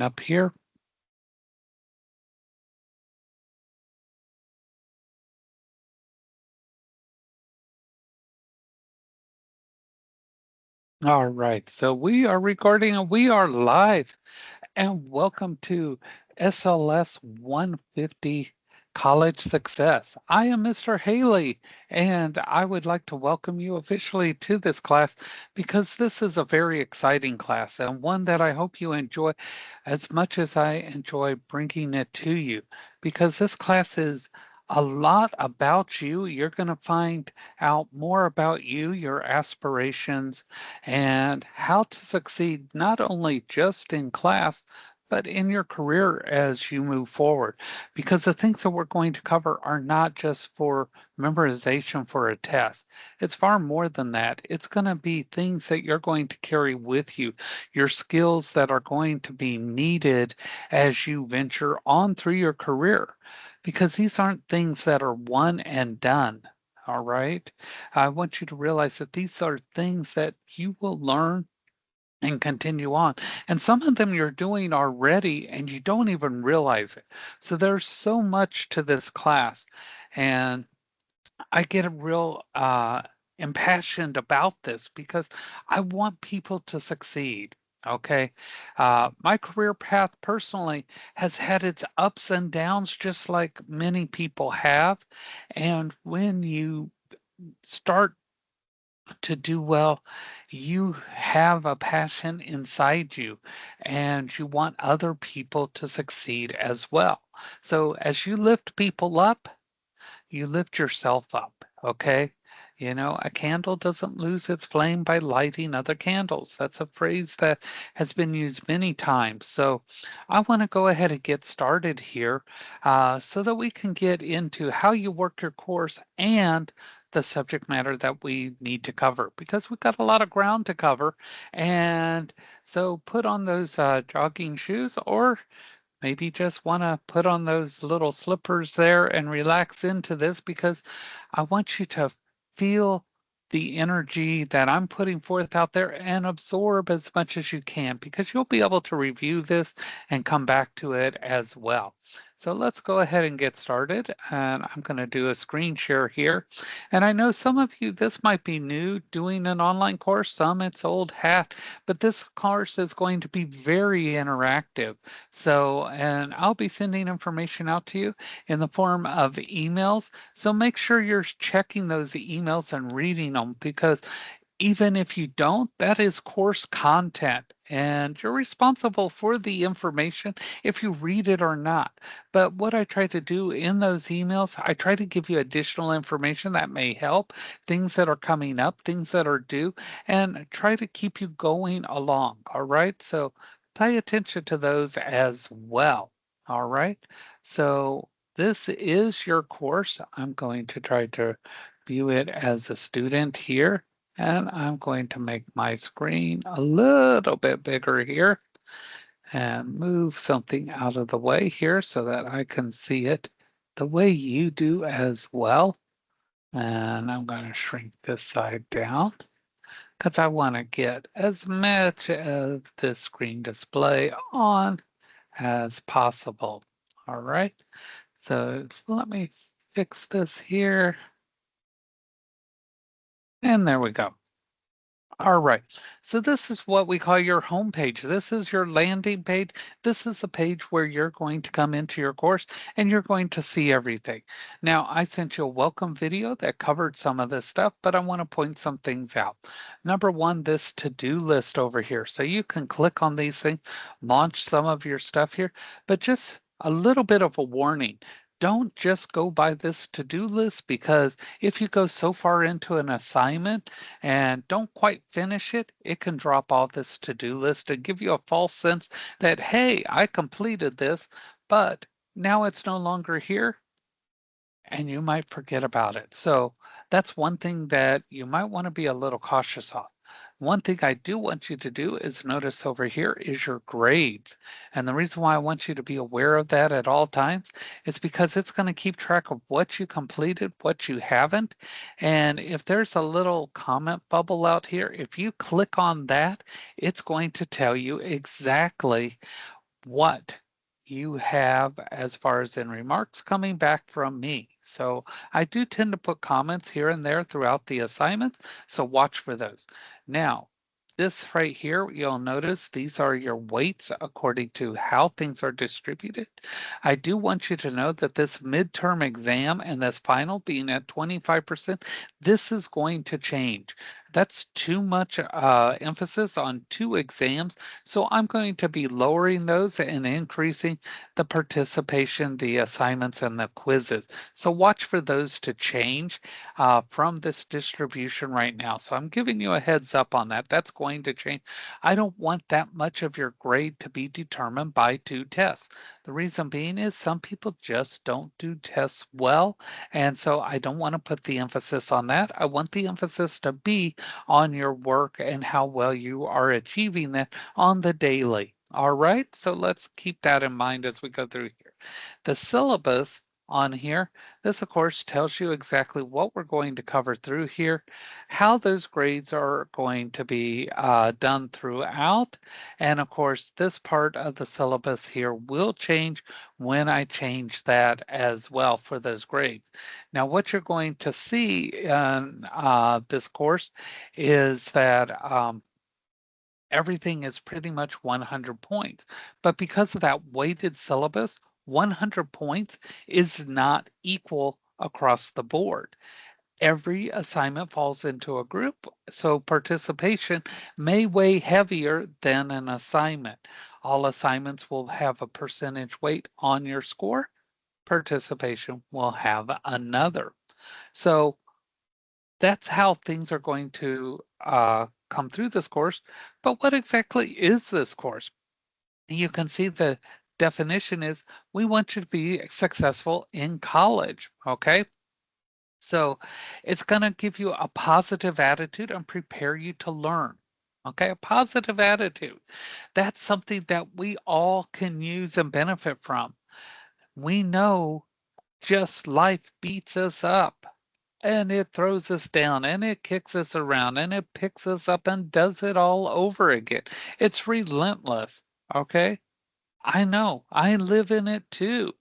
up here. All right, so we are recording and we are live. And welcome to SLS 150 College Success. I am Mr. Haley, and I would like to welcome you officially to this class because this is a very exciting class and one that I hope you enjoy as much as I enjoy bringing it to you, because this class is a lot about you. You're going to find out more about you, your aspirations, and how to succeed not only just in class, but in your career as you move forward. Because the things that we're going to cover are not just for memorization for a test. It's far more than that. It's going to be things that you're going to carry with you, your skills that are going to be needed as you venture on through your career. Because these aren't things that are one and done. All right. I want you to realize that these are things that you will learn and continue on. And some of them you're doing already and you don't even realize it. So there's so much to this class. And I get a real impassioned about this because I want people to succeed. Okay. My career path personally has had its ups and downs, just like many people have. And when you start to do well, you have a passion inside you and you want other people to succeed as well. So as you lift people up, you lift yourself up, okay? You know, a candle doesn't lose its flame by lighting other candles. That's a phrase that has been used many times. So I want to go ahead and get started here so that we can get into how you work your course and the subject matter that we need to cover, because we've got a lot of ground to cover. And so put on those jogging shoes, or maybe just want to put on those little slippers there and relax into this, because I want you to feel the energy that I'm putting forth out there and absorb as much as you can, because you'll be able to review this and come back to it as well. So let's go ahead and get started. And I'm going to do a screen share here. And I know some of you, this might be new doing an online course, some it's old hat, but this course is going to be very interactive. So, and I'll be sending information out to you in the form of emails. So make sure you're checking those emails and reading them, because even if you don't, that is course content and you're responsible for the information if you read it or not. But what I try to do in those emails, I try to give you additional information that may help, things that are coming up, things that are due, and try to keep you going along. All right. So pay attention to those as well. All right. So this is your course. I'm going to try to view it as a student here. And I'm going to make my screen a little bit bigger here and move something out of the way here so that I can see it the way you do as well. And I'm going to shrink this side down because I want to get as much of this screen display on as possible. All right. So let me fix this here. And there we go. All right. So this is what we call your home page. This is your landing page. This is the page where you're going to come into your course and you're going to see everything. Now, I sent you a welcome video that covered some of this stuff, but I want to point some things out. Number one, this to-do list over here. So you can click on these things, launch some of your stuff here, but just a little bit of a warning. Don't just go by this to-do list, because if you go so far into an assignment and don't quite finish it, it can drop off this to-do list and give you a false sense that, hey, I completed this, but now it's no longer here and you might forget about it. So that's one thing that you might want to be a little cautious on. One thing I do want you to do is notice over here is your grades. And the reason why I want you to be aware of that at all times is because it's going to keep track of what you completed, what you haven't. And if there's a little comment bubble out here, if you click on that, it's going to tell you exactly what you have as far as in remarks coming back from me. So I do tend to put comments here and there throughout the assignments, so watch for those. Now, this right here, you'll notice these are your weights according to how things are distributed. I do want you to know that this midterm exam and this final being at 25%, this is going to change. That's too much emphasis on two exams. So I'm going to be lowering those and increasing the participation, the assignments, and the quizzes. So watch for those to change from this distribution right now. So I'm giving you a heads up on that. That's going to change. I don't want that much of your grade to be determined by two tests. The reason being is some people just don't do tests well. And so I don't want to put the emphasis on that. I want the emphasis to be on your work and how well you are achieving that on the daily. All right, so let's keep that in mind as we go through here. The syllabus on here, this of course tells you exactly what we're going to cover through here, how those grades are going to be done throughout, and of course this part of the syllabus here will change when I change that as well for those grades. Now what you're going to see in this course is that everything is pretty much 100 points. But because of that weighted syllabus, 100 points is not equal across the board. Every assignment falls into a group, so participation may weigh heavier than an assignment. All assignments will have a percentage weight on your score. Participation will have another. So that's how things are going to come through this course. But what exactly is this course? You can see the definition is we want you to be successful in college. Okay. So it's going to give you a positive attitude and prepare you to learn. Okay. A positive attitude. That's something that we all can use and benefit from. We know just life beats us up and it throws us down and it kicks us around and it picks us up and does it all over again. It's relentless. Okay. I know. I live in it too.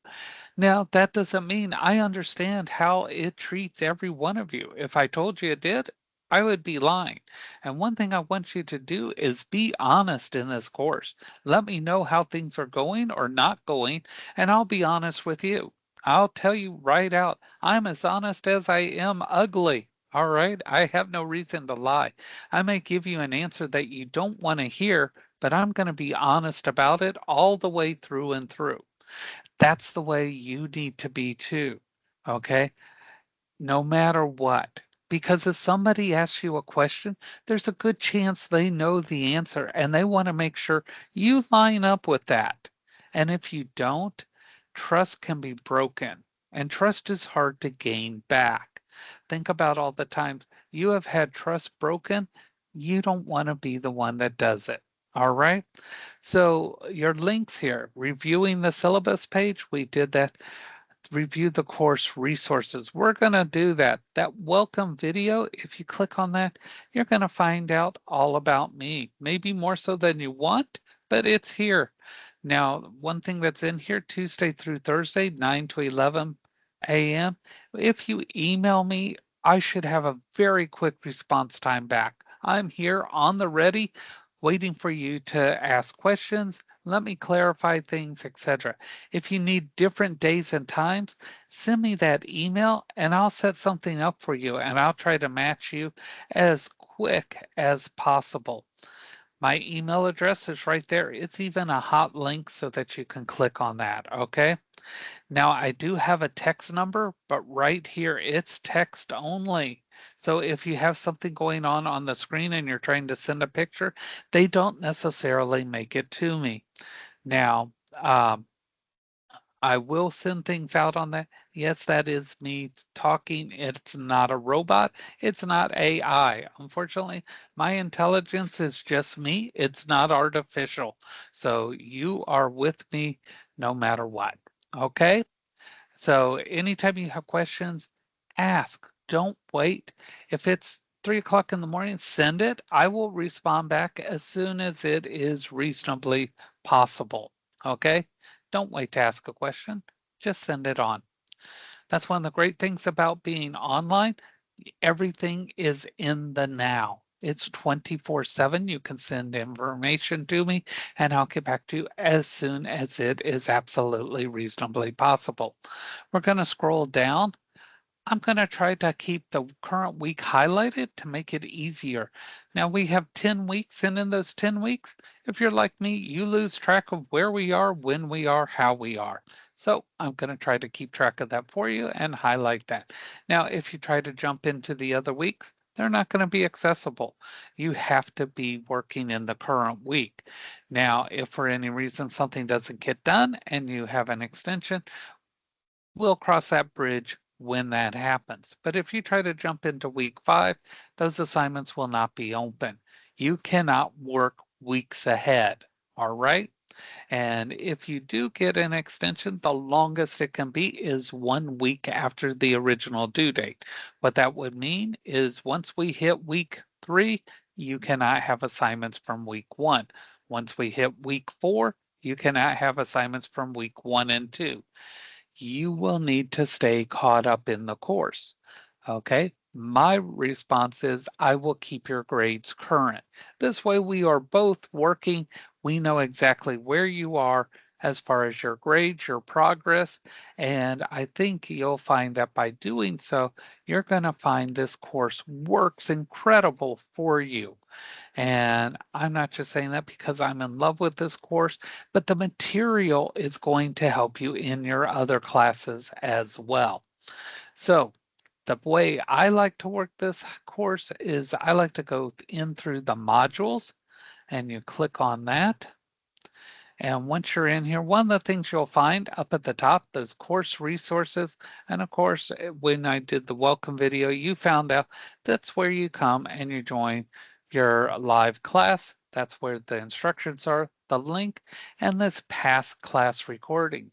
Now, that doesn't mean I understand how it treats every one of you. If I told you it did, I would be lying. And one thing I want you to do is be honest in this course. Let me know how things are going or not going, and I'll be honest with you. I'll tell you right out, I'm as honest as I am ugly. All right. I have no reason to lie. I may give you an answer that you don't want to hear, but I'm going to be honest about it all the way through and through. That's the way you need to be too. Okay. No matter what. Because if somebody asks you a question, there's a good chance they know the answer and they want to make sure you line up with that. And if you don't, trust can be broken and trust is hard to gain back. Think about all the times you have had trust broken. You don't want to be the one that does it. All right. So your links here, reviewing the syllabus page, we did that. Review the course resources. We're going to do that. That welcome video, if you click on that, you're going to find out all about me. Maybe more so than you want, but it's here. Now, one thing that's in here, Tuesday through Thursday, 9 to 11 a.m. If you email me, I should have a very quick response time back. I'm here on the ready, waiting for you to ask questions. Let me clarify things, etc. If you need different days and times, send me that email and I'll set something up for you and I'll try to match you as quick as possible. My email address is right there. It's even a hot link so that you can click on that, okay? Now, I do have a text number, but right here, it's text only. So if you have something going on the screen and you're trying to send a picture, they don't necessarily make it to me. Now, I will send things out on that. Yes, that is me talking. It's not a robot. It's not AI. Unfortunately, my intelligence is just me. It's not artificial. So you are with me no matter what. Okay? So anytime you have questions, ask. Don't wait. If it's 3 o'clock in the morning, send it. I will respond back as soon as it is reasonably possible. Okay? Don't wait to ask a question. Just send it on. That's one of the great things about being online. Everything is in the now. It's 24/7. You can send information to me and I'll get back to you as soon as it is absolutely reasonably possible. We're going to scroll down. I'm going to try to keep the current week highlighted to make it easier. Now we have 10 weeks, and in those 10 weeks, if you're like me, you lose track of where we are, when we are, how we are. So I'm going to try to keep track of that for you and highlight that. Now, if you try to jump into the other weeks, they're not going to be accessible. You have to be working in the current week. Now, if for any reason something doesn't get done and you have an extension, we'll cross that bridge when that happens. But if you try to jump into week 5, those assignments will not be open. You cannot work weeks ahead. All right. And if you do get an extension, the longest it can be is 1 week after the original due date. What that would mean is once we hit week 3, you cannot have assignments from week 1. Once we hit week 4, you cannot have assignments from week 1 and 2. You will need to stay caught up in the course. Okay. My response is I will keep your grades current. This way we are both working. We know exactly where you are as far as your grades, your progress. And I think you'll find that by doing so, you're going to find this course works incredible for you. And I'm not just saying that because I'm in love with this course, but the material is going to help you in your other classes as well. So the way I like to work this course is I like to go in through the modules, and you click on that. And once you're in here, one of the things you'll find up at the top, those course resources. And of course, when I did the welcome video, you found out that's where you come and you join your live class. That's where the instructions are, the link, and this past class recording.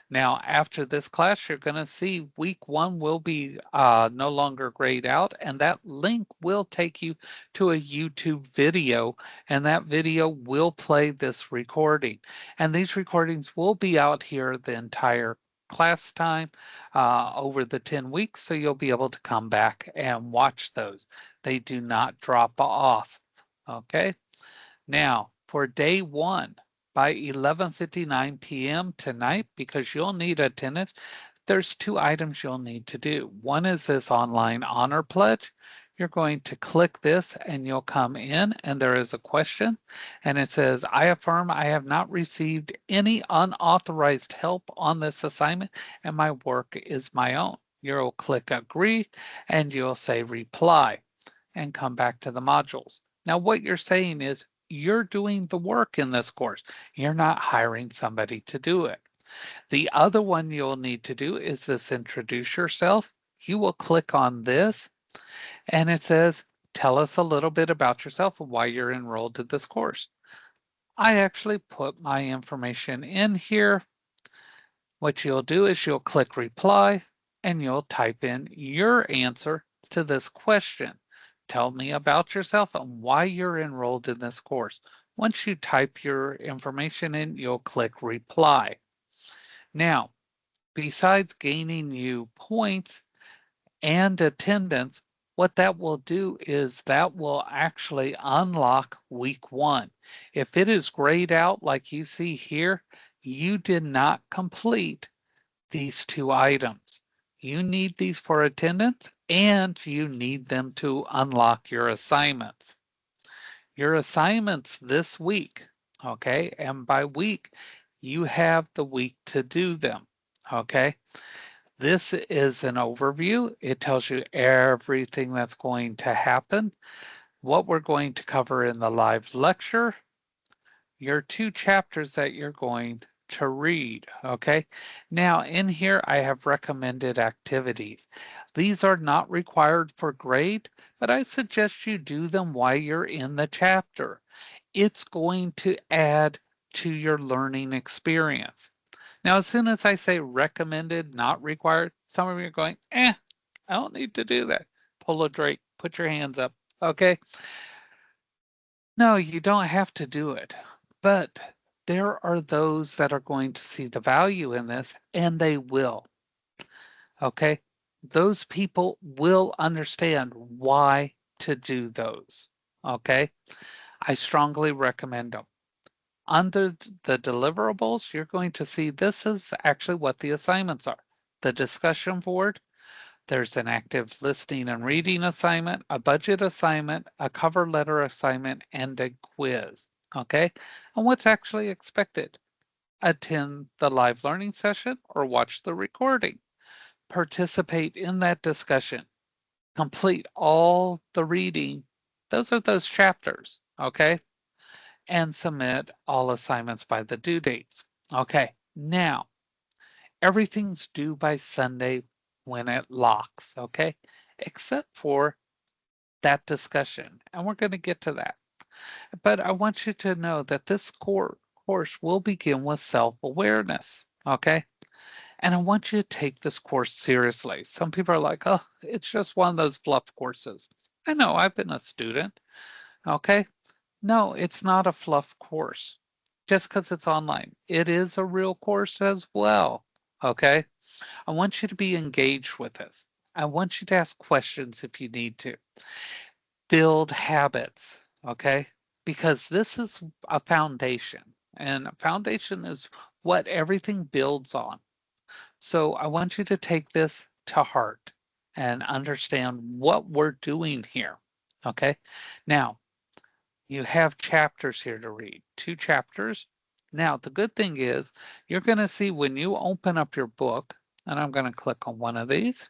Now, after this class, you're going to see week 1 will be no longer grayed out, and that link will take you to a YouTube video, and that video will play this recording. And these recordings will be out here the entire class time over the 10 weeks, so you'll be able to come back and watch those. They do not drop off. Okay. Now, for day 1, by 11:59 p.m. tonight, because you'll need attendance, there's 2 items you'll need to do. One is this online honor pledge. You're going to click this and you'll come in and there is a question and it says, I affirm I have not received any unauthorized help on this assignment and my work is my own. You'll click agree and you'll say reply and come back to the modules. Now, what you're saying is you're doing the work in this course. You're not hiring somebody to do it. The other one you'll need to do is this introduce yourself. You will click on this and it says, tell us a little bit about yourself and why you're enrolled in this course. I actually put my information in here. What you'll do is you'll click reply and you'll type in your answer to this question. Tell me about yourself and why you're enrolled in this course. Once you type your information in, you'll click reply. Now, besides gaining you points and attendance, what that will do is that will actually unlock week 1. If it is grayed out like you see here, you did not complete these 2 items. You need these for attendance and you need them to unlock your assignments. Your assignments this week, okay? And by week, you have the week to do them, okay? This is an overview. It tells you everything that's going to happen, what we're going to cover in the live lecture, your 2 chapters that you're going to read, okay? Now in here, I have recommended activities. These are not required for grade, but I suggest you do them while you're in the chapter. It's going to add to your learning experience. Now, as soon as I say recommended, not required, some of you are going, I don't need to do that. Pull a Drake, put your hands up, okay? No, you don't have to do it, but There are those that are going to see the value in this, and they will. Okay? Those people will understand why to do those. Okay? I strongly recommend them. Under the deliverables, you're going to see this is actually what the assignments are. The discussion board, there's an active listening and reading assignment, a budget assignment, a cover letter assignment, and a quiz. Okay? And what's actually expected? Attend the live learning session or watch the recording. Participate in that discussion. Complete all the reading. Those are those chapters. Okay? And submit all assignments by the due dates. Okay, now everything's due by Sunday when it locks, okay? Except for that discussion, and we're going to get to that. But I want you to know that this course will begin with self-awareness, okay? And I want you to take this course seriously. Some people are like, oh, it's just one of those fluff courses. I know, I've been a student, okay? No, it's not a fluff course just because it's online. It is a real course as well. Okay. I want you to be engaged with this. I want you to ask questions if you need to. Build habits. Okay. Because this is a foundation, and a foundation is what everything builds on. So I want you to take this to heart and understand what we're doing here. Okay. Now, you have chapters here to read, 2 chapters. Now, the good thing is you're going to see when you open up your book, and I'm going to click on one of these.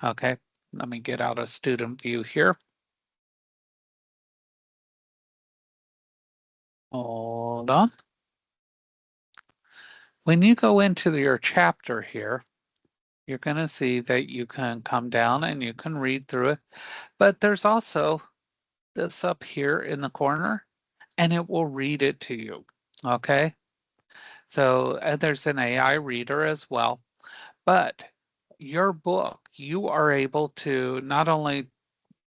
Okay, let me get out of student view here. Hold on. When you go into your chapter here, you're going to see that you can come down and you can read through it. But there's also this up here in the corner, and it will read it to you. Okay, so there's an AI reader as well. But your book, you are able to not only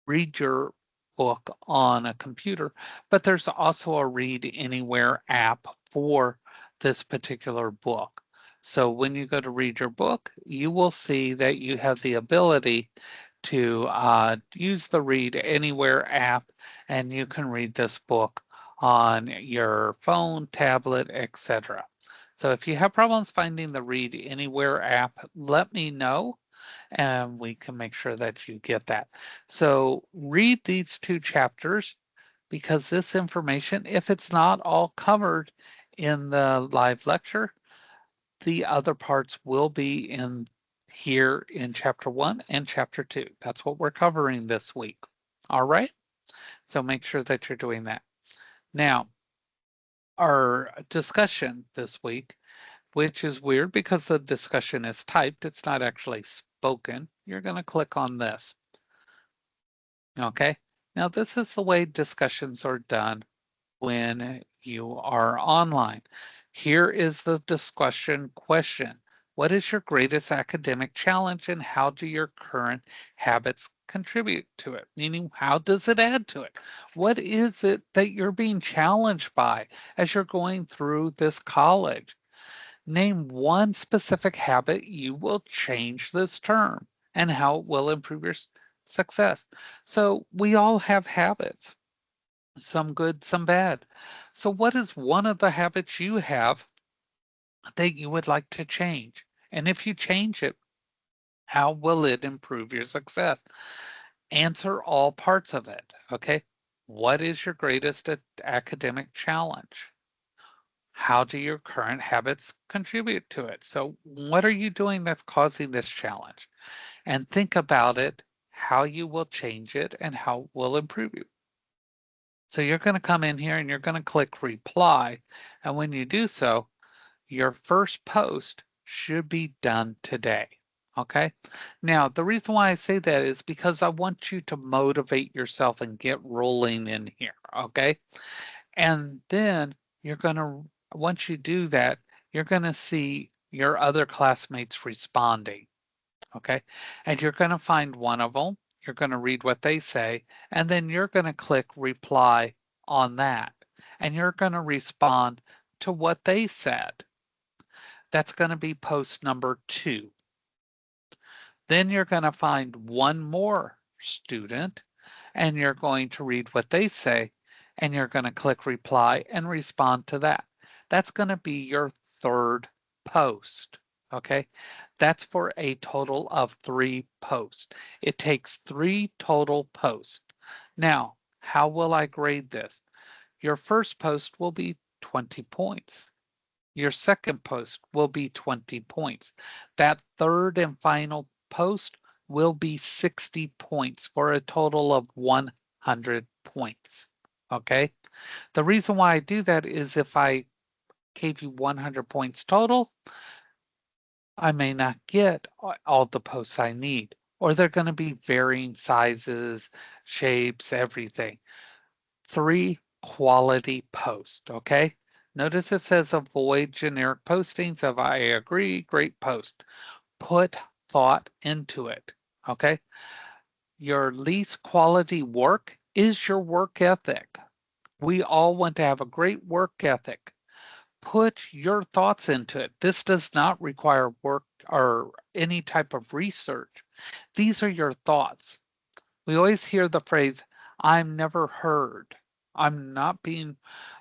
read your book on a computer, but there's also a Read Anywhere app for this particular book. So when you go to read your book, you will see that you have the ability to use the Read Anywhere app, and you can read this book on your phone, tablet, etc. So if you have problems finding the Read Anywhere app, let me know and we can make sure that you get that. So read these 2 chapters because this information, if it's not all covered in the live lecture, the other parts will be in here in chapter 1 and chapter 2. That's what we're covering this week. All right? So make sure that you're doing that. Now, our discussion this week, which is weird because the discussion is typed, it's not actually spoken. You're going to click on this. Okay, now this is the way discussions are done when you are online. Here is the discussion question. What is your greatest academic challenge and how do your current habits contribute to it? Meaning, how does it add to it? What is it that you're being challenged by as you're going through this college? Name one specific habit you will change this term and how it will improve your success. So we all have habits, some good, some bad. So what is one of the habits you have that you would like to change? And if you change it, how will it improve your success? Answer all parts of it. Okay. What is your greatest academic challenge? How do your current habits contribute to it? So what are you doing that's causing this challenge? And think about it, how you will change it and how it will improve you. So you're going to come in here and you're going to click reply. And when you do so, your first post should be done today. Okay. Now, the reason why I say that is because I want you to motivate yourself and get rolling in here. Okay. And then you're going to, once you do that, you're going to see your other classmates responding. Okay. And you're going to find one of them. You're going to read what they say, and then you're going to click reply on that. and you're going to respond to what they said. That's going to be post number 2. Then you're going to find one more student and you're going to read what they say and you're going to click reply and respond to that. That's going to be your third post. Okay, that's for a total of 3 posts. It takes 3 total posts. Now, how will I grade this? Your first post will be 20 points. Your second post will be 20 points. That third and final post will be 60 points for a total of 100 points. Okay? The reason why I do that is if I gave you 100 points total, I may not get all the posts I need, or they're going to be varying sizes, shapes, everything. 3 quality posts, okay? Notice it says avoid generic postings of I agree, great post. Put thought into it, okay? Your least quality work is your work ethic. We all want to have a great work ethic. Put your thoughts into it. This does not require work or any type of research. These are your thoughts. We always hear the phrase, I'm never heard. I'm not being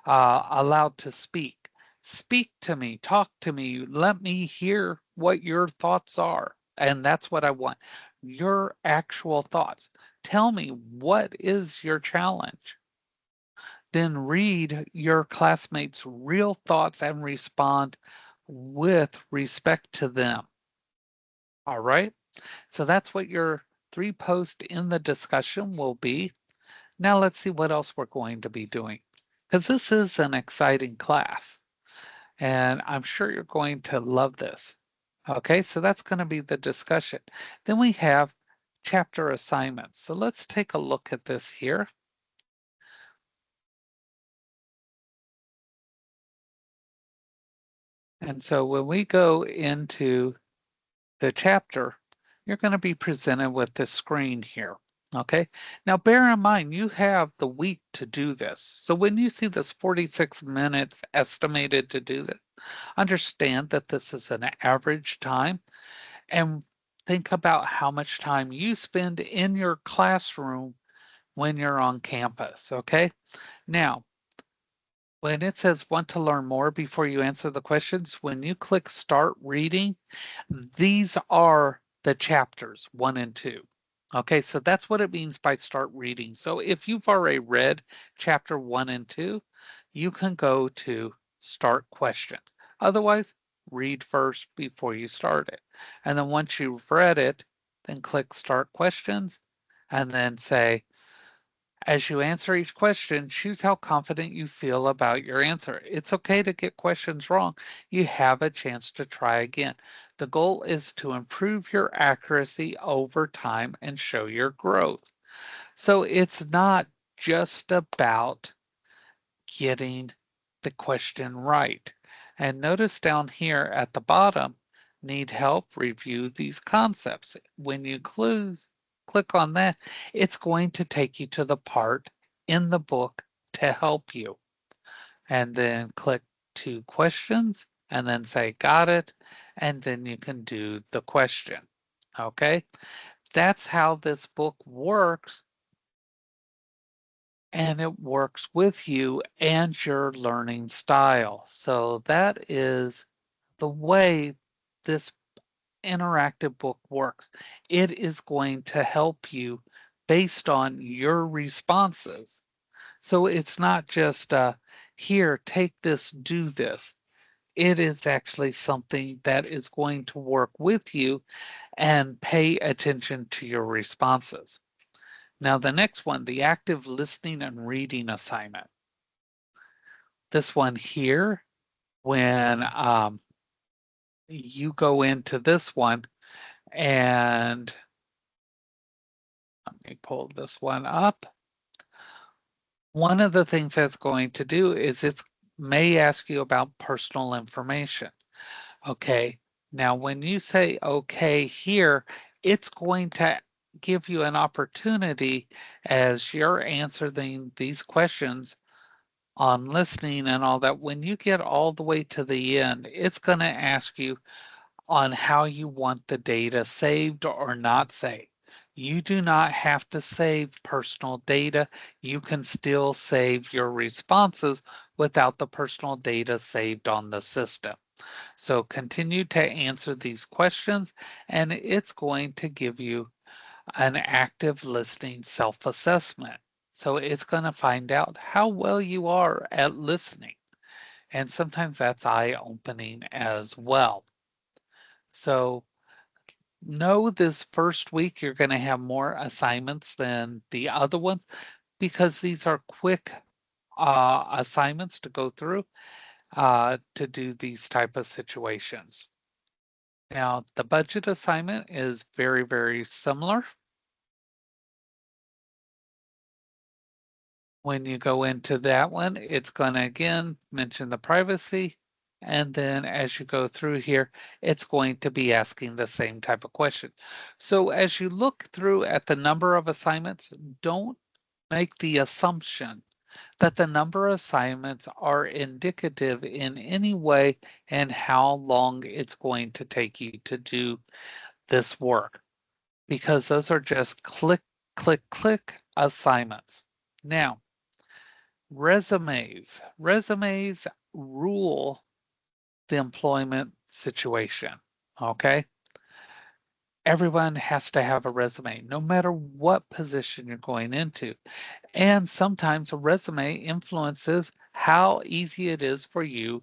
allowed to speak. Speak to me, talk to me, let me hear what your thoughts are. And that's what I want. Your actual thoughts. Tell me, what is your challenge? Then read your classmates' real thoughts and respond with respect to them. All right? So that's what your 3 posts in the discussion will be. Now let's see what else we're going to be doing, because this is an exciting class and I'm sure you're going to love this. Okay, so that's going to be the discussion. Then we have chapter assignments. So let's take a look at this here. And so when we go into the chapter, you're going to be presented with this screen here. Okay, now bear in mind you have the week to do this. So when you see this 46 minutes estimated to do this, understand that this is an average time and think about how much time you spend in your classroom when you're on campus. Okay, now when it says want to learn more before you answer the questions, when you click start reading, these are the chapters 1 and 2. Okay, so that's what it means by start reading. So if you've already read chapter 1 and 2, you can go to start questions. Otherwise, read first before you start it. And then once you've read it, then click start questions and then say, as you answer each question, choose how confident you feel about your answer. It's okay to get questions wrong. You have a chance to try again. The goal is to improve your accuracy over time and show your growth. So it's not just about getting the question right. And notice down here at the bottom, need help? Review these concepts. When you click on that, it's going to take you to the part in the book to help you. And then click to questions and then say, got it. And then you can do the question. Okay, that's how this book works. And it works with you and your learning style. So that is the way this interactive book works. It is going to help you based on your responses. So it's not just here, take this, do this. It is actually something that is going to work with you and pay attention to your responses. Now, the next one, the active listening and reading assignment. This one here, when you go into this one, and let me pull this one up. One of the things that's going to do is it may ask you about personal information. Okay, now when you say okay here, it's going to give you an opportunity as you're answering these questions on listening and all that, when you get all the way to the end, it's going to ask you on how you want the data saved or not saved. You do not have to save personal data. You can still save your responses without the personal data saved on the system. So continue to answer these questions, and it's going to give you an active listening self-assessment. So it's going to find out how well you are at listening. And sometimes that's eye-opening as well. So know this first week you're going to have more assignments than the other ones because these are quick assignments to go through to do these type of situations. Now, the budget assignment is very, very similar. When you go into that one, it's going to again mention the privacy. And then as you go through here, it's going to be asking the same type of question. So as you look through at the number of assignments, don't make the assumption that the number of assignments are indicative in any way and how long it's going to take you to do this work, because those are just click, click, click assignments. Now, resumes. Resumes rule the employment situation, okay? Everyone has to have a resume, no matter what position you're going into. And sometimes a resume influences how easy it is for you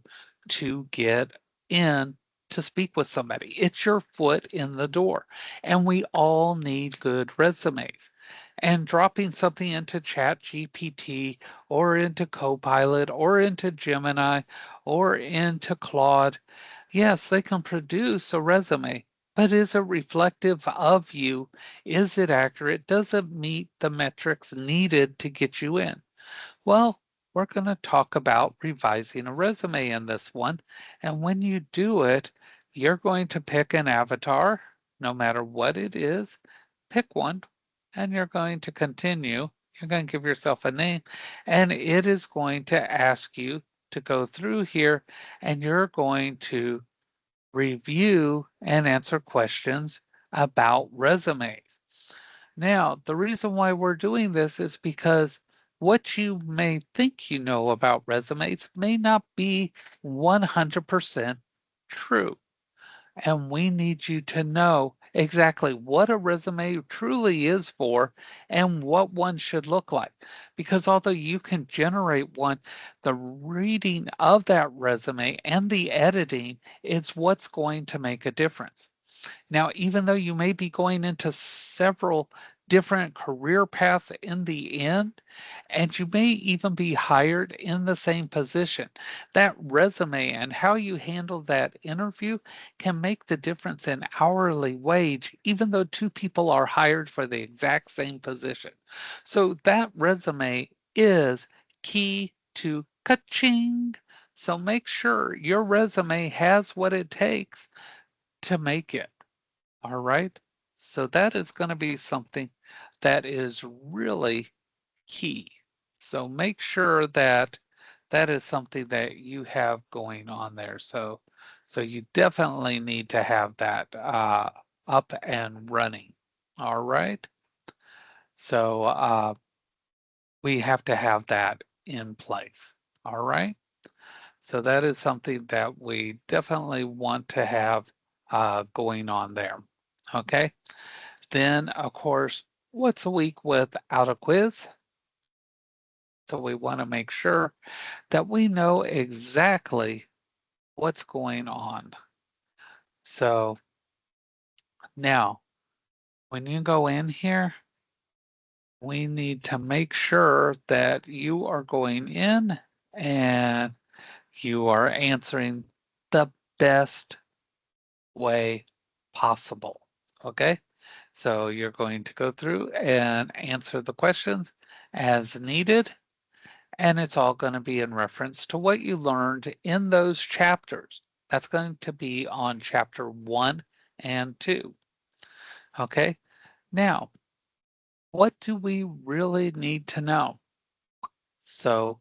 to get in to speak with somebody. It's your foot in the door. And we all need good resumes. And dropping something into Chat GPT or into Copilot or into Gemini or into Claude, yes, they can produce a resume, but is it reflective of you? Is it accurate? Does it meet the metrics needed to get you in? Well, we're going to talk about revising a resume in this one. And when you do it, you're going to pick an avatar, no matter what it is, pick one, and you're going to continue. You're going to give yourself a name, and it is going to ask you to go through here, and you're going to review and answer questions about resumes. Now, the reason why we're doing this is because what you may think you know about resumes may not be 100% true. And we need you to know exactly what a resume truly is for and what one should look like. Because although you can generate one, the reading of that resume and the editing is what's going to make a difference. Now, even though you may be going into several different career paths in the end, and you may even be hired in the same position, that resume and how you handle that interview can make the difference in hourly wage, even though two people are hired for the exact same position. So that resume is key to ka-ching. So make sure your resume has what it takes to make it. All right. So that is going to be something that is really key. So make sure that that is something that you have going on there. So you definitely need to have that up and running. All right. So we have to have that in place. All right. So that is something that we definitely want to have going on there. Okay. Then, of course, what's a week without a quiz? So we want to make sure that we know exactly what's going on. So now, when you go in here, we need to make sure that you are going in and you are answering the best way possible. Okay? So you're going to go through and answer the questions as needed. And it's all going to be in reference to what you learned in those chapters. That's going to be on chapter 1 and 2. Okay, now, what do we really need to know? So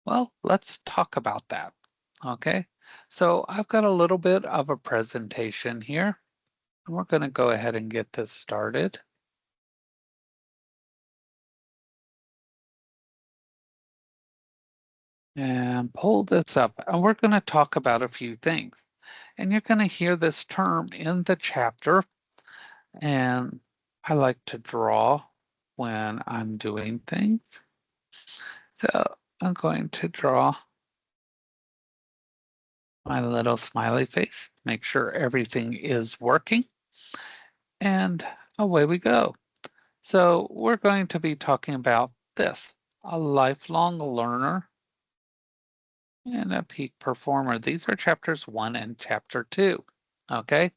Well, let's talk about that. Okay. So I've got a little bit of a presentation here, and we're going to go ahead and get this started and pull this up. And we're going to talk about a few things. And you're going to hear this term in the chapter. And I like to draw when I'm doing things. So I'm going to draw my little smiley face, make sure everything is working, and away we go. So we're going to be talking about this, a lifelong learner and a peak performer. These are chapters 1 and chapter 2. Okay.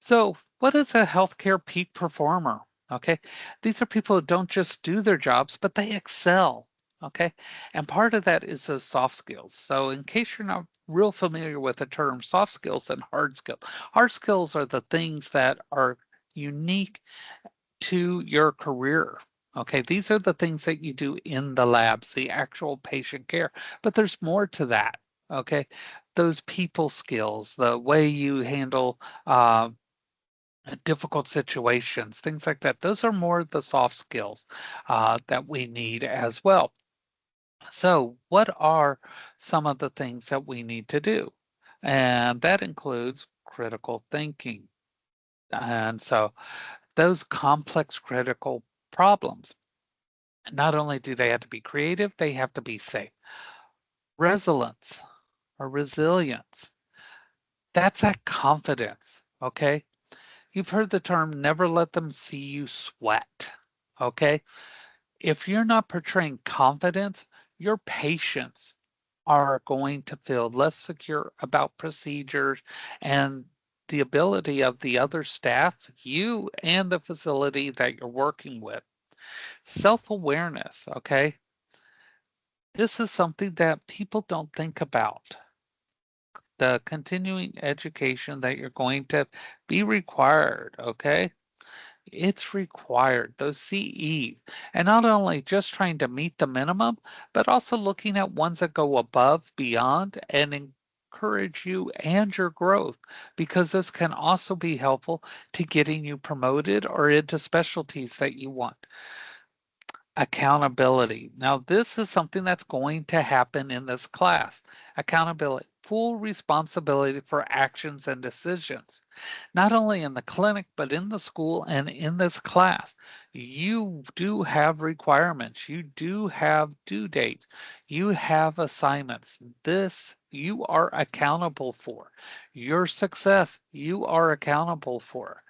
So what is a healthcare peak performer? Okay. These are people who don't just do their jobs, but they excel. Okay. And part of that is those soft skills. So in case you're not real familiar with the term soft skills and hard skills are the things that are unique to your career. Okay, these are the things that you do in the labs, the actual patient care, but there's more to that. Okay, those people skills, the way you handle difficult situations, things like that. Those are more the soft skills that we need as well. So, what are some of the things that we need to do? And that includes critical thinking. And so, those complex critical problems. Not only do they have to be creative, they have to be safe. Resilience or resilience, that's that confidence, okay? You've heard the term never let them see you sweat, okay? If you're not portraying confidence, your patients are going to feel less secure about procedures and the ability of the other staff, you and the facility that you're working with. Self awareness, okay? This is something that people don't think about. The continuing education that you're going to be required, okay? It's required, those CEs. And not only just trying to meet the minimum, but also looking at ones that go above, beyond, and encourage you and your growth, because this can also be helpful to getting you promoted or into specialties that you want. Accountability. Now, this is something that's going to happen in this class. Accountability, full responsibility for actions and decisions, not only in the clinic, but in the school and in this class. You do have requirements, you do have due dates, you have assignments. This you are accountable for. Your success, you are accountable for.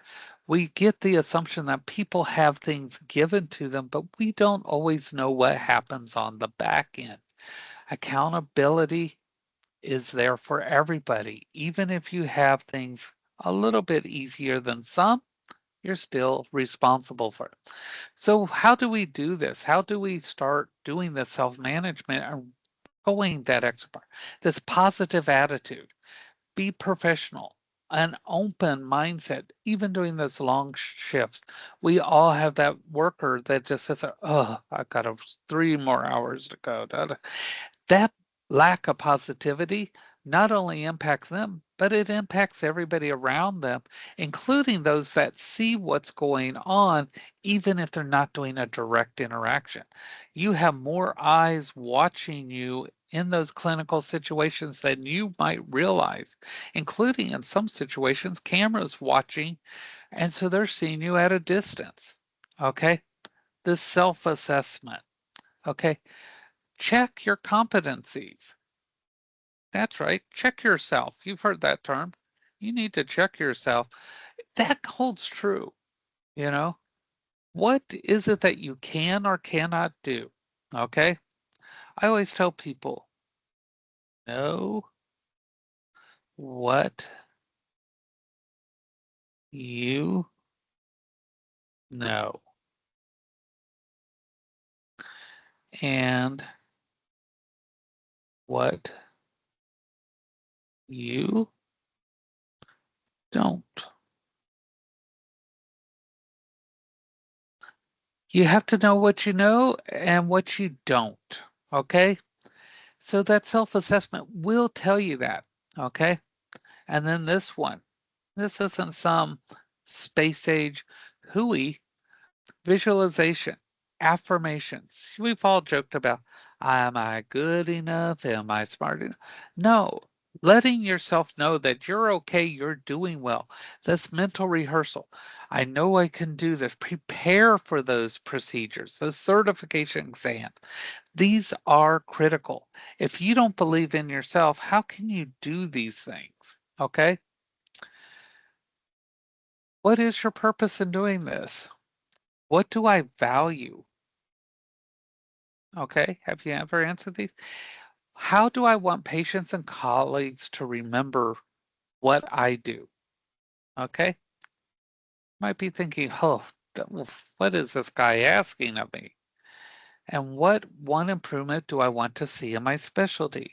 We get the assumption that people have things given to them, but we don't always know what happens on the back end. Accountability is there for everybody. Even if you have things a little bit easier than some, you're still responsible for it. So, how do we do this? How do we start doing this self management and going that extra part? This positive attitude, be professional, an open mindset, even doing those long shifts. We all have that worker that just says, oh, I've got 3 more hours to go. That lack of positivity not only impacts them, but it impacts everybody around them, including those that see what's going on, even if they're not doing a direct interaction. You have more eyes watching you in those clinical situations than you might realize, including in some situations, cameras watching, and so they're seeing you at a distance. Okay. This self assessment. Okay. Check your competencies. That's right. Check yourself. You've heard that term. You need to check yourself. That holds true. You know, what is it that you can or cannot do? Okay. I always tell people know what you know and what you don't. You have to know what you know and what you don't. Okay. So that self assessment will tell you that. Okay. And then this one, this isn't some space age hooey. Visualization, affirmations. We've all joked about, am I good enough? Am I smart enough? No, letting yourself know that you're okay, you're doing well. That's mental rehearsal. I know I can do this. Prepare for those procedures, those certification exams. These are critical. If you don't believe in yourself, how can you do these things? Okay. What is your purpose in doing this? What do I value? Okay. Have you ever answered these? How do I want patients and colleagues to remember what I do? Okay. Might be thinking, oh, what is this guy asking of me? And what one improvement do I want to see in my specialty?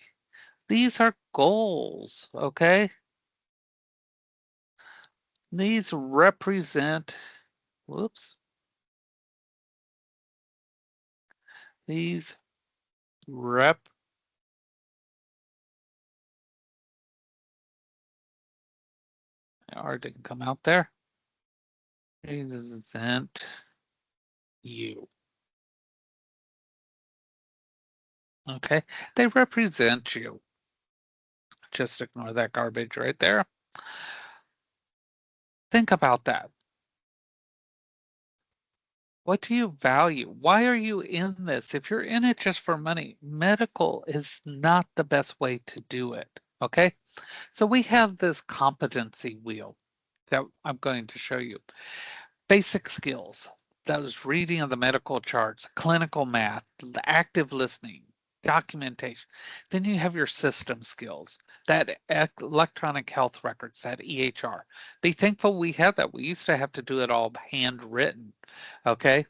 These are goals. Okay. These represent, whoops, these rep, or didn't come out there, represent you. Okay. They represent you. Just ignore that garbage right there. Think about that. What do you value? Why are you in this? If you're in it just for money, medical is not the best way to do it. Okay. So we have this competency wheel that I'm going to show you. Basic skills. That was reading of the medical charts, clinical math, active listening, documentation. Then you have your system skills, that electronic health records, that EHR. Be thankful we have that. We used to have to do it all handwritten. Okay.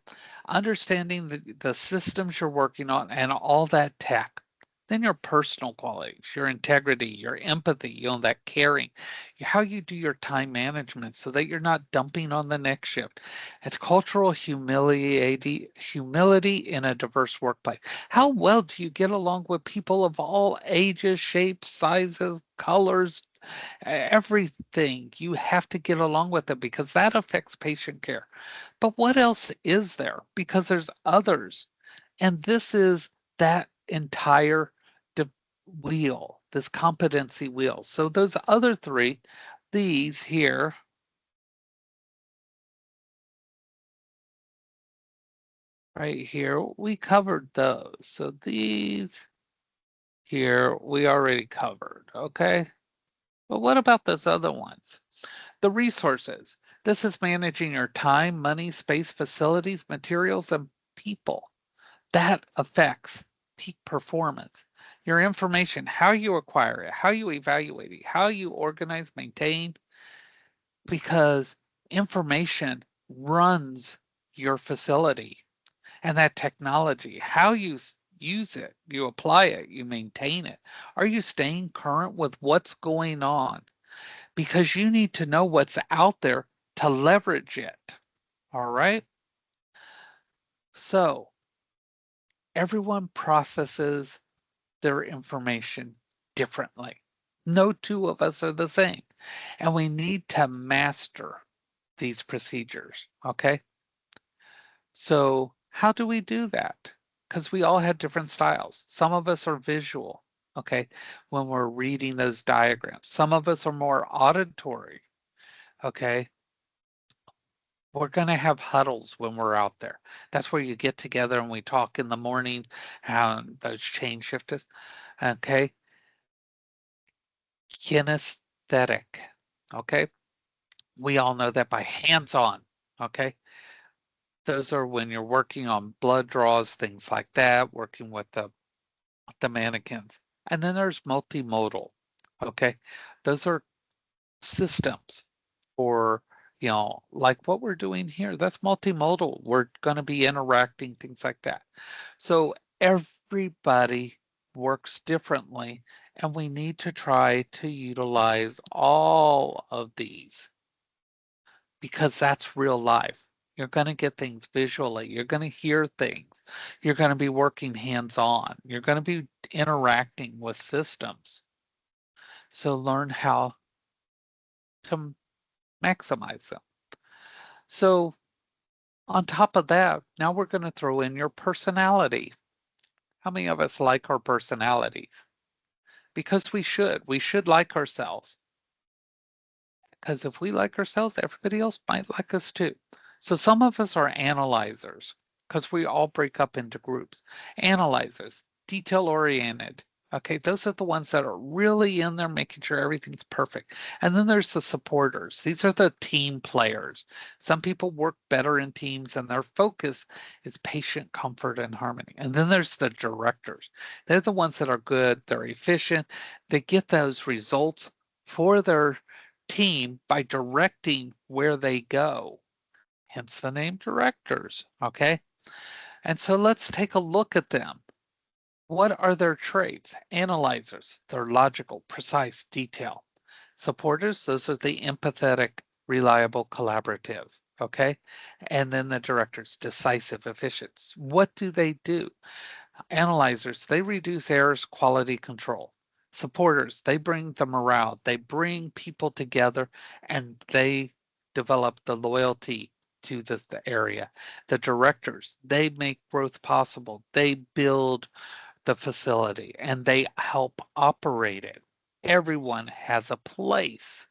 Understanding the systems you're working on and all that tech. Then your personal qualities, your integrity, your empathy, that caring, how you do your time management so that you're not dumping on the next shift. It's cultural humility in a diverse workplace. How well do you get along with people of all ages, shapes, sizes, colors, everything? You have to get along with it because that affects patient care. But what else is there? Because there's others. And this is that entire de- wheel, this competency wheel. So those other three, these here, right here, we covered those. So these here, we already covered, okay? But what about those other ones? The resources. This is managing your time, money, space, facilities, materials, and people. That affects peak performance. Your information, how you acquire it, how you evaluate it, how you organize, maintain, because information runs your facility and that technology, how you use it, you apply it, you maintain it. Are you staying current with what's going on? Because you need to know what's out there to leverage it. All right. So everyone processes their information differently. No two of us are the same. And we need to master these procedures. Okay. So, how do we do that? Because we all have different styles. Some of us are visual. Okay. When we're reading those diagrams, some of us are more auditory. Okay. We're going to have huddles when we're out there. That's where you get together and we talk in the morning, how those change shifters. Okay. Kinesthetic. Okay. We all know that by hands on. Okay. Those are when you're working on blood draws, things like that, working with the mannequins. And then there's multimodal. Okay. Those are systems for, like what we're doing here. That's multimodal. We're going to be interacting, things like that. So everybody works differently, and we need to try to utilize all of these because that's real life. You're going to get things visually. You're going to hear things. You're going to be working hands-on. You're going to be interacting with systems. So learn how to maximize them. So on top of that, now we're going to throw in your personality. How many of us like our personalities? Because we should. We should like ourselves. Because if we like ourselves, everybody else might like us too. So some of us are analyzers because we all break up into groups. Analyzers, detail oriented. Okay, those are the ones that are really in there making sure everything's perfect. And then there's the supporters. These are the team players. Some people work better in teams and their focus is patient comfort and harmony. And then there's the directors. They're the ones that are good, they're efficient, they get those results for their team by directing where they go, hence the name directors, okay? And so let's take a look at them. What are their traits? Analyzers, they're logical, precise, detail. Supporters, those are the empathetic, reliable, collaborative, okay? And then the directors, decisive, efficient. What do they do? Analyzers, they reduce errors, quality control. Supporters, they bring the morale, they bring people together, and they develop the loyalty to the area. The directors, they make growth possible. They build the facility and they help operate it. Everyone has a place.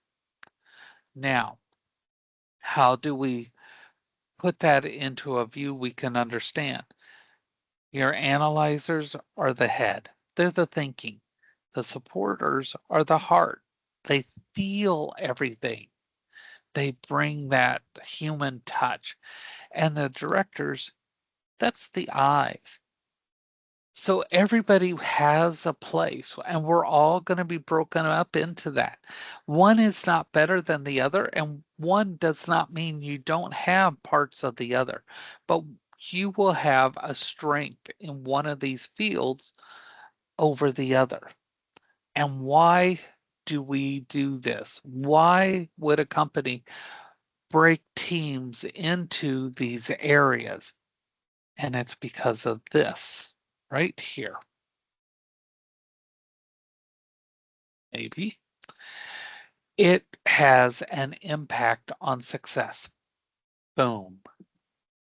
Now, how do we put that into a view we can understand? Your analyzers are the head. They're the thinking. The supporters are the heart. They feel everything. They bring that human touch. And the directors, that's the eyes. So everybody has a place, and we're all going to be broken up into that. One is not better than the other, and one does not mean you don't have parts of the other, but you will have a strength in one of these fields over the other. And why do we do this? Why would a company break teams into these areas? And it's because of this right here. Maybe. It has an impact on success. Boom.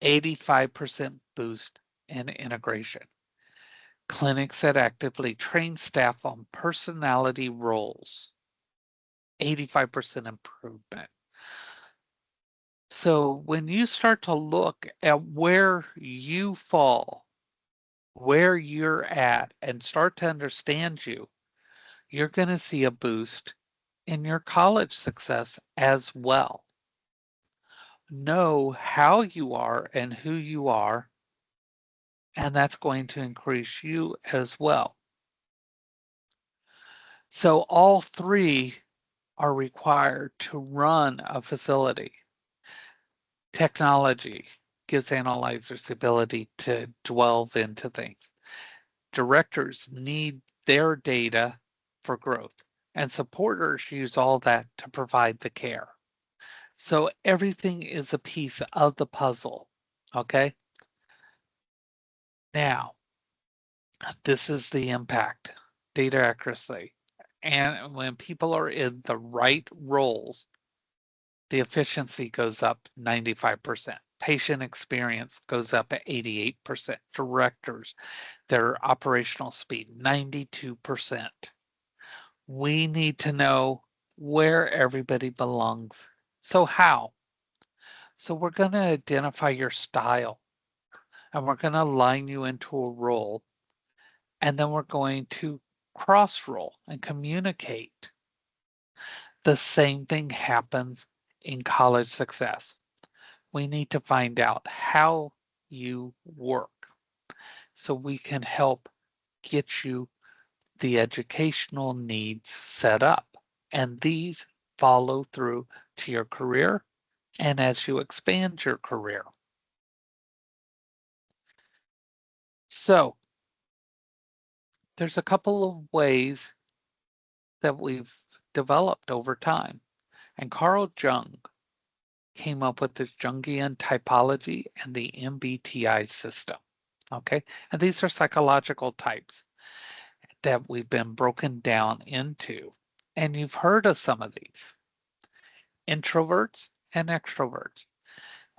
85% boost in integration. Clinics that actively train staff on personality roles. 85% improvement. So when you start to look at where you fall, where you're at, and start to understand you're going to see a boost in your college success as well. Know how you are and who you are, and that's going to increase you as well. So all three are required to run a facility. Technology gives analyzers the ability to delve into things. Directors need their data for growth, and supporters use all that to provide the care. So everything is a piece of the puzzle, okay? Now, this is the impact, data accuracy. And when people are in the right roles, the efficiency goes up 95%. Patient experience goes up at 88%. Directors, their operational speed, 92%. We need to know where everybody belongs. So how? So we're going to identify your style and we're going to align you into a role. And then we're going to cross roll and communicate. The same thing happens in college success. We need to find out how you work so we can help get you the educational needs set up. And these follow through to your career and as you expand your career. So there's a couple of ways that we've developed over time. And Carl Jung, came up with the Jungian typology and the MBTI system. Okay, and these are psychological types that we've been broken down into. And you've heard of some of these: introverts and extroverts.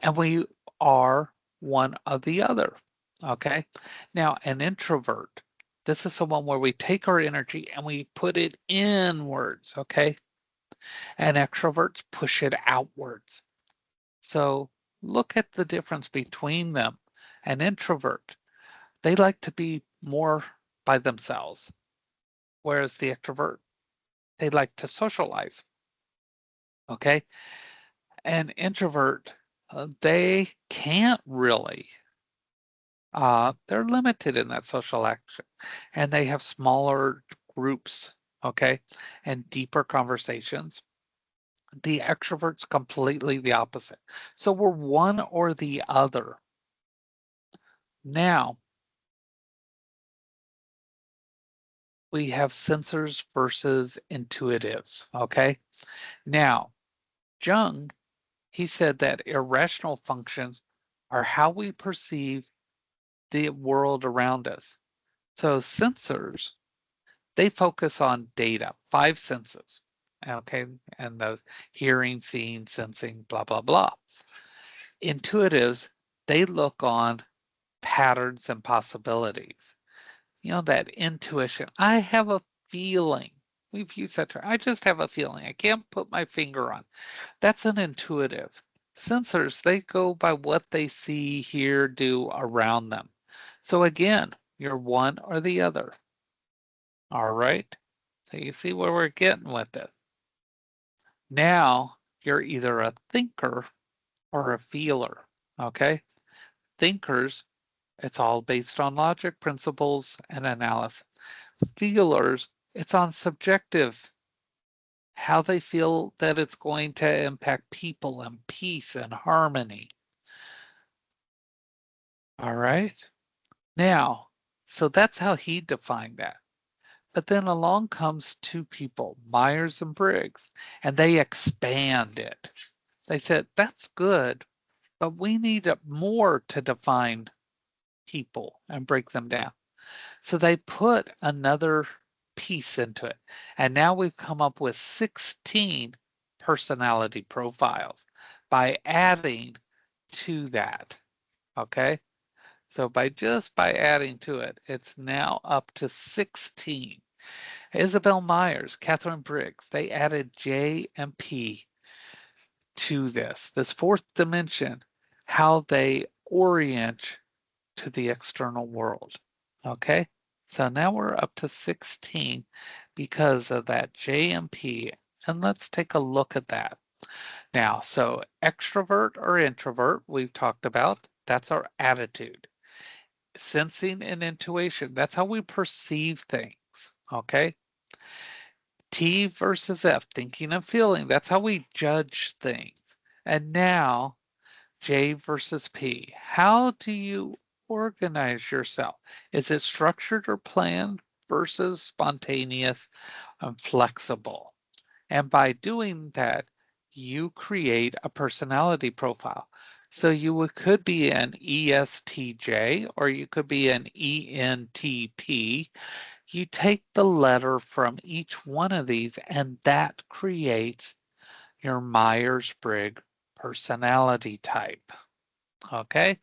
And we are one of the other. Okay. Now, an introvert, this is someone where we take our energy and we put it inwards. Okay. And extroverts push it outwards. So look at the difference between them. An introvert, they like to be more by themselves, whereas the extrovert, they like to socialize. Okay. An introvert, they can't really they're limited in that social action, and they have smaller groups, okay, and deeper conversations. The extrovert's completely the opposite. So we're one or the other. Now, we have sensors versus intuitives, okay? Now, Jung, he said that irrational functions are how we perceive the world around us. So sensors, they focus on data, 5 senses, okay? And those: hearing, seeing, sensing, blah, blah, blah. Intuitives, they look on patterns and possibilities. You know, that intuition. I have a feeling. We've used that term. I just have a feeling. I can't put my finger on. That's an intuitive. Sensors, they go by what they see, hear, do around them. So again, you're one or the other. All right. So you see where we're getting with it. Now you're either a thinker or a feeler. Okay. Thinkers, it's all based on logic, principles, and analysis. Feelers, it's on subjective, how they feel that it's going to impact people and peace and harmony. All right. Now, so that's how he defined that. But then along comes two people, Myers and Briggs, and they expand it. They said, that's good, but we need more to define people and break them down. So they put another piece into it. And now we've come up with 16 personality profiles by adding to that. Okay. So by adding to it, it's now up to 16. Isabel Myers, Catherine Briggs, they added J and P to this fourth dimension, how they orient to the external world. Okay, so now we're up to 16 because of that J and P, and let's take a look at that. Now, so extrovert or introvert, we've talked about, that's our attitude. Sensing and intuition, that's how we perceive things. Okay, T versus F, thinking and feeling, that's how we judge things. And now J versus P, how do you organize yourself? Is it structured or planned versus spontaneous and flexible? And by doing that, you create a personality profile. So could be an ESTJ or you could be an ENTP. You take the letter from each one of these, and that creates your Myers-Briggs personality type. Okay.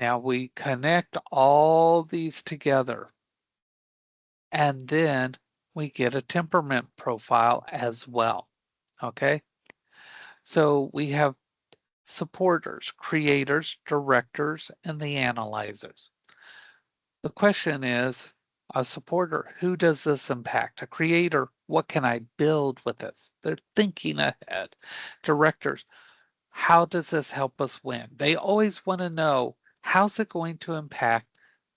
Now we connect all these together, and then we get a temperament profile as well. Okay. So we have supporters, creators, directors, and the analyzers. The question is, a supporter, who does this impact? A creator, what can I build with this? They're thinking ahead. Directors, how does this help us win? They always want to know, how's it going to impact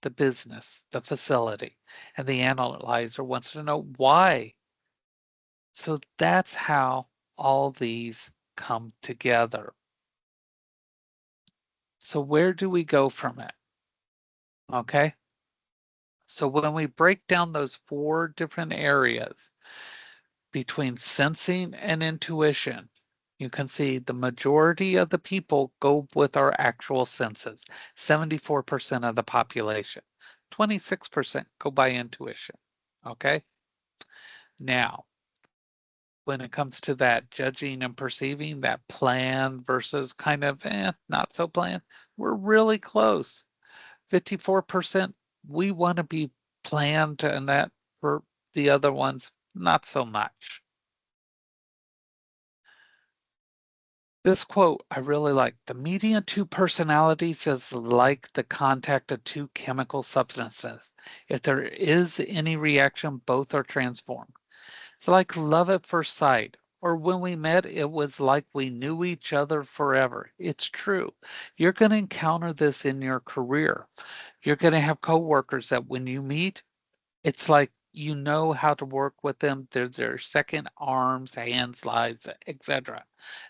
the business, the facility? And the analyzer wants to know why. So that's how all these come together. So where do we go from it? Okay. So when we break down those 4 different areas between sensing and intuition, You can see the majority of the people go with our actual senses, 74% of the population. 26% go by intuition. Okay? Now, when it comes to that judging and perceiving, that plan versus kind of not so plan, we're really close. 54%, we want to be planned, and that for the other ones, not so much. This quote I really like. The median two personalities is like the contact of two chemical substances. If there is any reaction, both are transformed. It's like love at first sight. Or when we met, it was like we knew each other forever. It's true. You're going to encounter this in your career. You're going to have coworkers that when you meet, it's like you know how to work with them. They're their second arms, hands, lives, etc.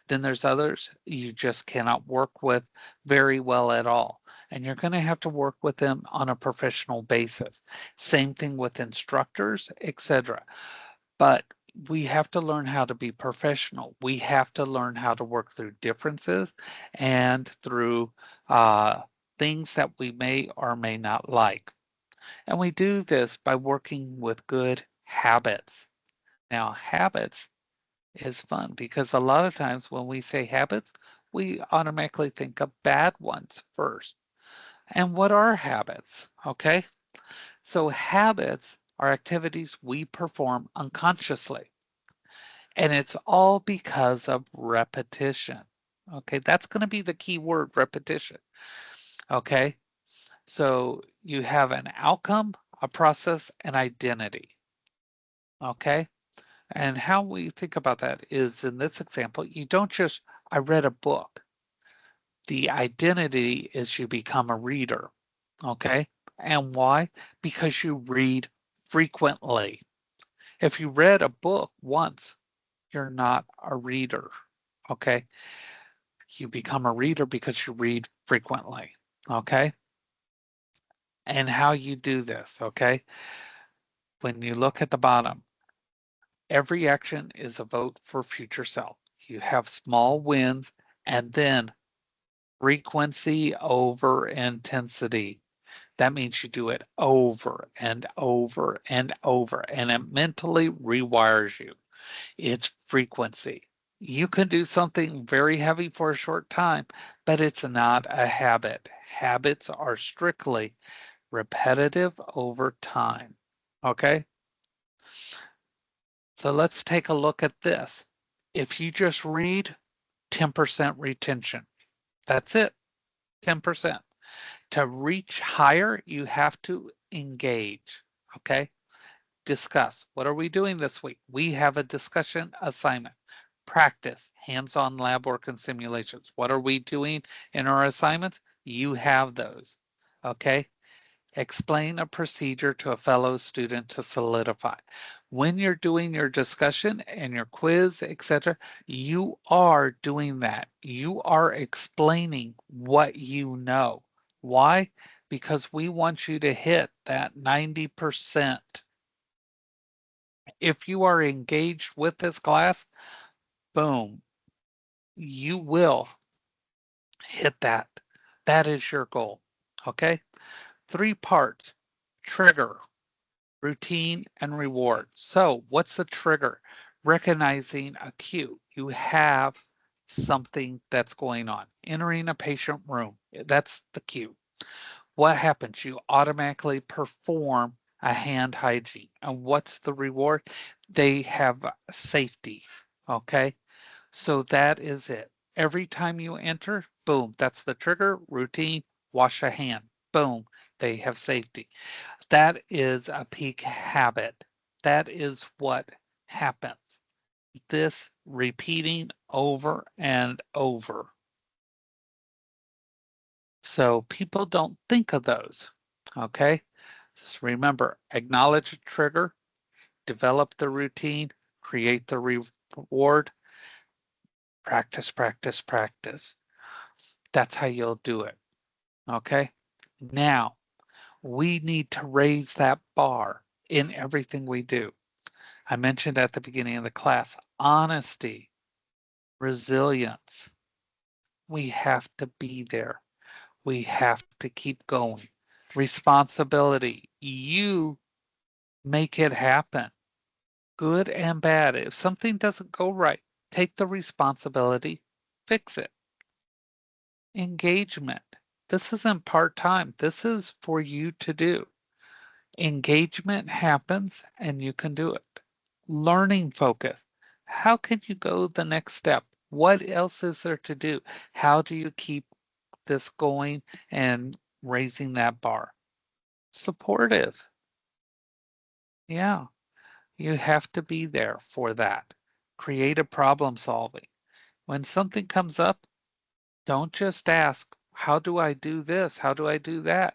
Then there's others you just cannot work with very well at all. And you're going to have to work with them on a professional basis. Same thing with instructors, etc. But we have to learn how to be professional. We have to learn how to work through differences and through things that we may or may not like. And we do this by working with good habits. Now, habits is fun because a lot of times when we say habits, we automatically think of bad ones first. And what are habits? Okay. So, habits are activities we perform unconsciously, and it's all because of repetition. Okay. That's going to be the key word repetition. Okay. So, you have an outcome, a process, an identity. Okay. And how we think about that is in this example, you don't just, I read a book. The identity is you become a reader. Okay. And why? Because you read frequently. If you read a book once, you're not a reader. Okay. You become a reader because you read frequently. Okay. And how you do this. Okay. When you look at the bottom, every action is a vote for future self. You have small wins and then frequency over intensity. That means you do it over and over and over, and it mentally rewires you. It's frequency. You can do something very heavy for a short time, but it's not a habit. Habits are strictly repetitive over time. Okay? So let's take a look at this. If you just read, 10% retention. That's it, 10%. To reach higher, you have to engage. Okay? Discuss. What are we doing this week? We have a discussion assignment. Practice hands-on lab work and simulations. What are we doing in our assignments? You have those. Okay? Explain a procedure to a fellow student to solidify. When you're doing your discussion and your quiz, etc., you are doing that. You are explaining what you know. Why? Because we want you to hit that 90%. If you are engaged with this class, boom, you will hit that. That is your goal. Okay? 3 parts: trigger, routine, and reward. So what's the trigger? Recognizing a cue. You have something that's going on. Entering a patient room. That's the cue. What happens? You automatically perform a hand hygiene. And what's the reward? They have safety. Okay. So that is it. Every time you enter, boom, that's the trigger. Routine, wash a hand. Boom, they have safety. That is a peak habit. That is what happens. This repeating over and over. So people don't think of those. Okay. Just remember, acknowledge a trigger, develop the routine, create the reward, practice, practice, practice. That's how you'll do it. Okay. Now we need to raise that bar in everything we do. I mentioned at the beginning of the class, honesty. resilience. We have to be there. We have to keep going. Responsibility. You make it happen, good and bad. If something doesn't go right, take the responsibility, fix it. Engagement. This isn't part time, this is for you to do. Engagement happens and you can do it. Learning focus. How can you go the next step? What else is there to do? How do you keep this going and raising that bar? Supportive. Yeah, you have to be there for that. Creative problem solving. When something comes up, don't just ask, how do I do this? How do I do that?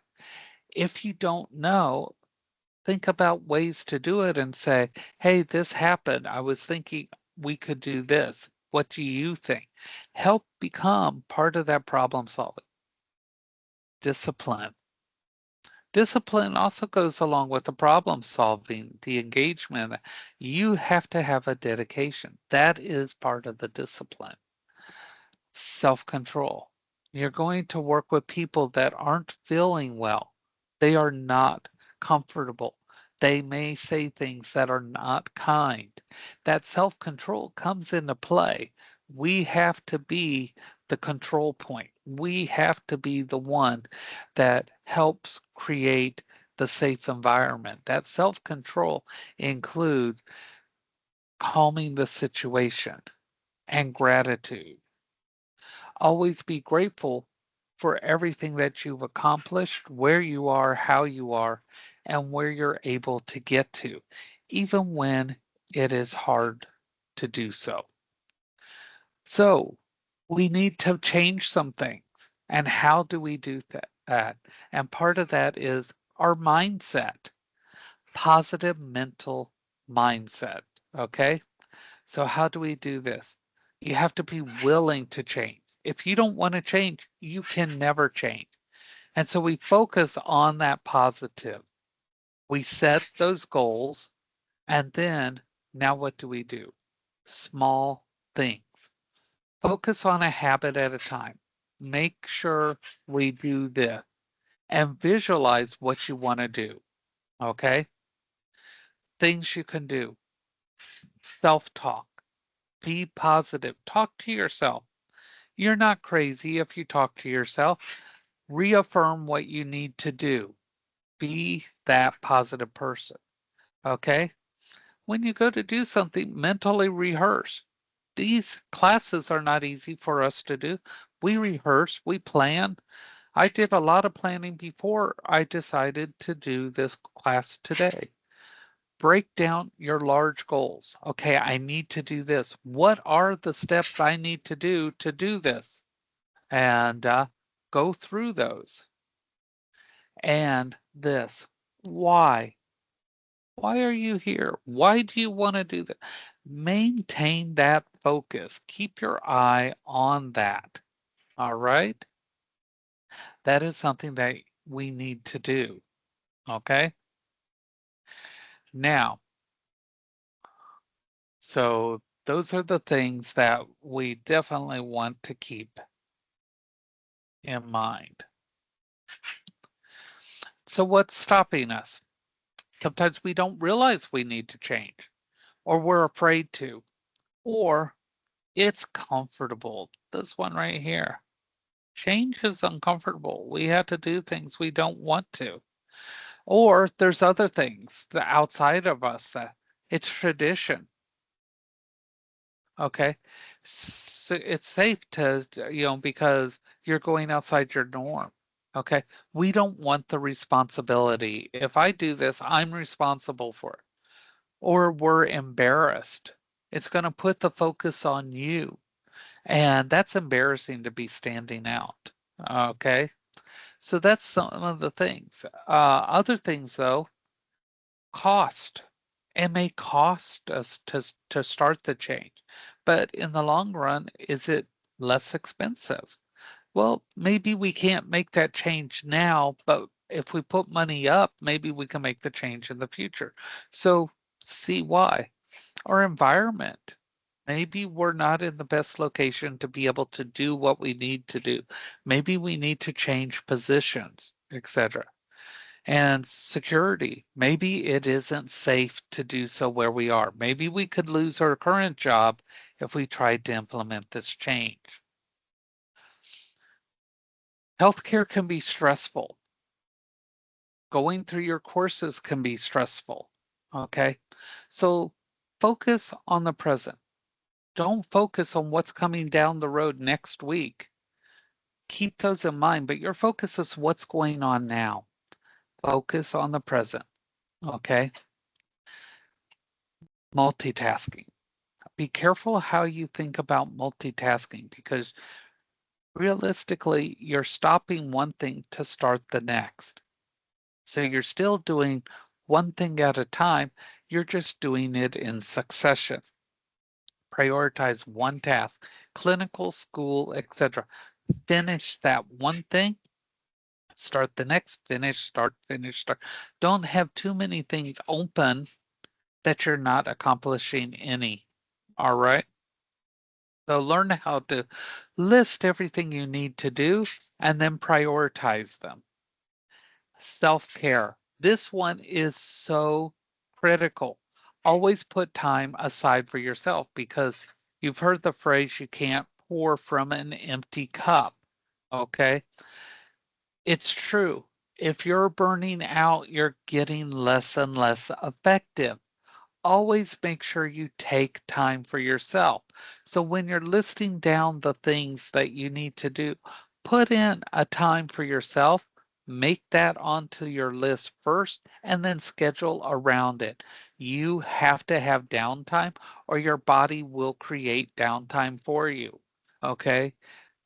If you don't know, think about ways to do it and say, hey, this happened. I was thinking we could do this. What do you think? Help become part of that problem solving. Discipline. Discipline also goes along with the problem solving, the engagement. You have to have a dedication. That is part of the discipline. Self-control. You're going to work with people that aren't feeling well. They are not comfortable. They may say things that are not kind. That self-control comes into play. We have to be the control point. We have to be the one that helps create the safe environment. That self-control includes calming the situation and gratitude. Always be grateful for everything that you've accomplished, where you are, how you are, and where you're able to get to, even when it is hard to do so. So, we need to change some things. And how do we do that? And part of that is our mindset, positive mental mindset. Okay. So, how do we do this? You have to be willing to change. If you don't want to change, you can never change. And so we focus on that positive. We set those goals, and then now what do we do? Small things. Focus on a habit at a time. Make sure we do this and visualize what you want to do. Okay? Things you can do. Self talk. Be positive. Talk to yourself. You're not crazy if you talk to yourself. Reaffirm what you need to do. Be that positive person. Okay? When you go to do something, mentally rehearse. These classes are not easy for us to do. We rehearse, we plan. I did a lot of planning before I decided to do this class today. Break down your large goals. Okay, I need to do this. What are the steps I need to do this? And go through those. And this, why? Why are you here? Why do you want to do that? Maintain that focus. Keep your eye on that. All right? That is something that we need to do. Okay? Now, so those are the things that we definitely want to keep in mind. So, what's stopping us? Sometimes we don't realize we need to change, or we're afraid to, or it's comfortable. This one right here. Change is uncomfortable. We have to do things we don't want to. Or there's other things the outside of us that it's tradition. Okay. So it's safe to, because you're going outside your norm. Okay. We don't want the responsibility. If I do this, I'm responsible for it. Or we're embarrassed. It's going to put the focus on you. And that's embarrassing to be standing out. Okay. So that's some of the things. Other things, though, cost. It may cost us to start the change, but in the long run, is it less expensive? Well, maybe we can't make that change now, but if we put money up, maybe we can make the change in the future. So see why. Our environment. Maybe we're not in the best location to be able to do what we need to do. Maybe we need to change positions, etc. And security, maybe it isn't safe to do so where we are. Maybe we could lose our current job if we tried to implement this change. Healthcare can be stressful. Going through your courses can be stressful. Okay. So focus on the present. Don't focus on what's coming down the road next week. Keep those in mind, but your focus is what's going on now. Focus on the present. Okay. Multitasking. Be careful how you think about multitasking because realistically, you're stopping one thing to start the next. So you're still doing one thing at a time, you're just doing it in succession. Prioritize one task, clinical, school, etc. Finish that one thing, start the next, finish, start, finish, start. Don't have too many things open that you're not accomplishing any. All right. So learn how to list everything you need to do and then prioritize them. Self-care. This one is so critical. Always put time aside for yourself because you've heard the phrase you can't pour from an empty cup. Okay. It's true. If you're burning out, you're getting less and less effective. Always make sure you take time for yourself. So when you're listing down the things that you need to do, put in a time for yourself, make that onto your list first, and then schedule around it. You have to have downtime or your body will create downtime for you. Okay?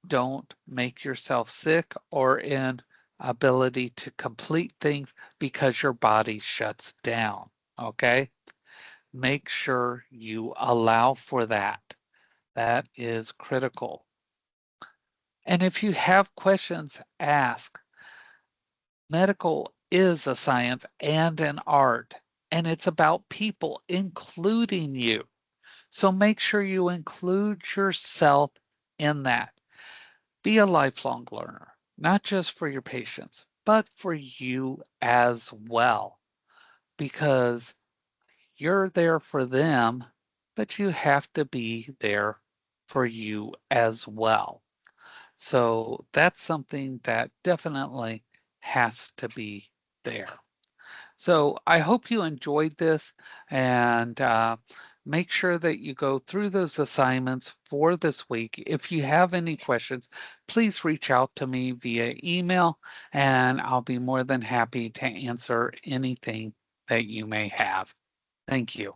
Don't make yourself sick or inability to complete things because your body shuts down. Okay? Make sure you allow for that. That is critical. And if you have questions, ask. Medical is a science and an art, and it's about people, including you. So make sure you include yourself in that. Be a lifelong learner, not just for your patients, but for you as well, because you're there for them, but you have to be there for you as well. So that's something that definitely has to be there. So I hope you enjoyed this and make sure that you go through those assignments for this week. If you have any questions, please reach out to me via email and I'll be more than happy to answer anything that you may have. Thank you.